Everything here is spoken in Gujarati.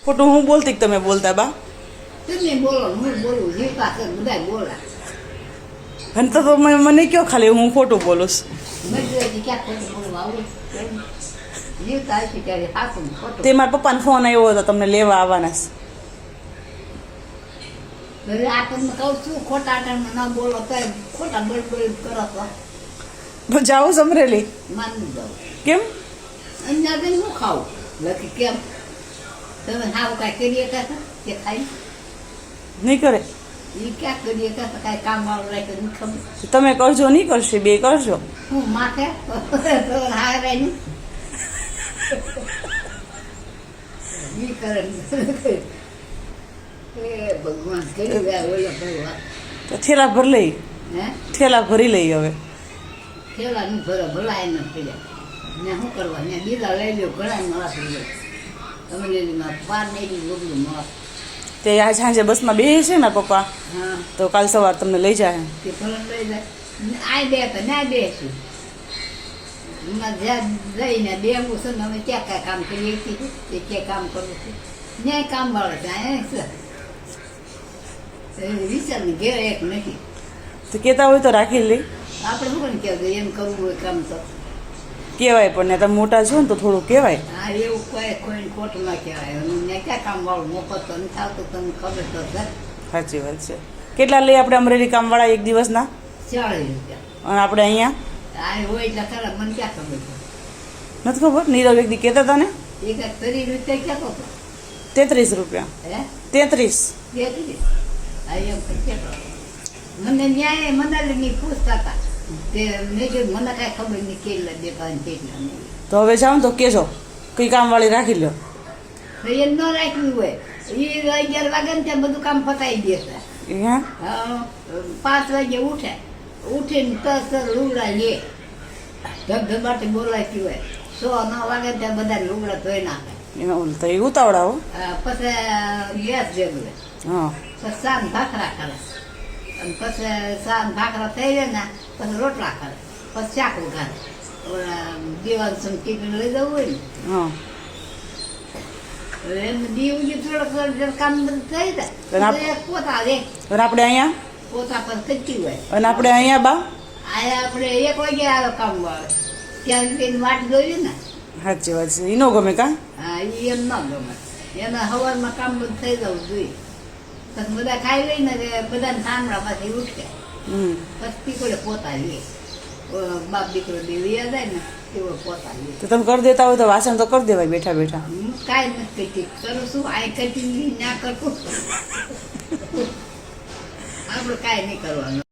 ખોટું હું બોલતી કે તમે બોલતા બા? તમે બોલો, હું બોલું, જે પાસે બધા બોલા. અને તો મને કયો ખાલી હું ખોટું બોલું છું? મજૂરી ક્યાં ખોટું બોલવું આવડે? જીવતા હશે ત્યારે સાચું ખોટું. તે મારા પપ્પાનો ફોન આવ્યો હતો તમને લેવા આવવાના છે. હવે આ તમને કહું છું ખોટા ટાઈમમાં ન બોલો તો ખોટા બળબડ કરો તો તો જાઓ સમરેલી માની જાઉં. કેમ? અહીંયા જઈને હું ખાવું લખી કેમ તમે હાવ કાંઈ કરીએ કાંઈ કે ખાઈ નહીં કરે એ ક્યાં કરીએ કાંઈ કાંઈ કામ વાળું રાખે નહીં ખબર. તમે કરજો નહીં કરશે બે કરજો. હું માથે હારે નહીં ઈ કરે એ ભગવાન કરી રહ્યા ઓલો ભગવાન તો થેલા ભર લઈ હે થેલા ભરી લઈ હવે. થેલા નહીં ભરે ભલાય ન પડ્યા ને શું કરવા ને બીજા લઈ લો ઘણા નવા થઈ જાય તમે લેલીમાં પાર નહીં બગડું નવા. તે આ સાંજે બસમાં બે છે મારા પપ્પા હા તો કાલ સવાર તમને લઈ જાય. તે ભલે લઈ જાય આ બે તો ના બે છે એમાં જ્યાં જઈને બેવું છે ને અમે ક્યાં કાંઈ કામ કરીએ છીએ તે ક્યાં કામ કરવું છે ન્યાય કામ વાળો છે અહીંયા છે વિચારને ઘેર એક નથી. તો કહેતા હોય તો રાખી લઈ આપણે શું પણ કહેવું એમ કરવું હોય કામ તો કહેવાય પણ ને તમે મોટા છો ને તો થોડું કહેવાય. હા એવું કોઈ કોઈને ખોટું ના કહેવાય ને ક્યાં કામ વાળું મોફત તો નથી આવતું તમને ખબર તો છે. સાચી વાત છે. કેટલા લઈ આપણે અમરેલી કામવાળા એક દિવસના? 40 રૂપિયા. અને આપણે અહીંયા આ હોય એટલે ખરા મને ક્યાં ખબર છે. નથી ખબર નીરવ એક દી કહેતા હતા ને એક 30 રૂપિયા કહેતો હતો 33 રૂપિયા. હે 33 33 આ એમ કહેતો મને ન્યાય મનાલીની પૂછતા હતા તે મેં કીધું મને કાંઈ ખબર નહીં કેટલા દેતા ને કેટલા નહીં. તો હવે જાઓ ને તો કહેજો કઈ કામવાળી રાખી લો. તો એ ન રાખ્યું હોય એ 11 વાગે ને ત્યાં બધું કામ પતાવી દેશે. હે હા 5 વાગે ઉઠીને તસ લુગડા લે ધબધબાટી બોલાતી હોય 9 વાગે ત્યાં બધા લુગડા ધોઈ નાખે. એમાં ઓલું તો એ ઉતાવળાવો. પછી ગેસ ભેગું હા પછી સાન ભાખરા કરે અને પછી સાન ભાખરા થઈ જાય ને પછી રોટલા કરે પછી શાક ઉગાડે દીવાન ટિફિન લઈ જવું હોય હા ને એમ દીવું થોડોક કામ બધું થઈ જાય પોતા રે અને આપણે અહીંયા પોતા પર કચ્છી હોય અને આપણે અહીંયા બા આ આપણે 1 વાગે આવે કામ વાળે ત્યાં જઈને વાટ જોયું ને. સાચી વાત છે. ઈનો ગમે કા? હા એ એમ ન ગમે એના સવારમાં કામ બધું થઈ જવું જોઈએ પછી બધા ખાઈ લઈને બધાને ઠામડા પાછી ઉઠે પછી પીકોડે પોતા લે બાપ દીકરો દેવી જાય ને એવો પોતા લે. તો તમે કરી દેતા હોય તો વાસણ તો કરી દેવાય બેઠા બેઠા. હું કાંઈ નથી કરતી કરું શું આ કટી ના કરતું આપણે કાંઈ નહીં કરવાનું.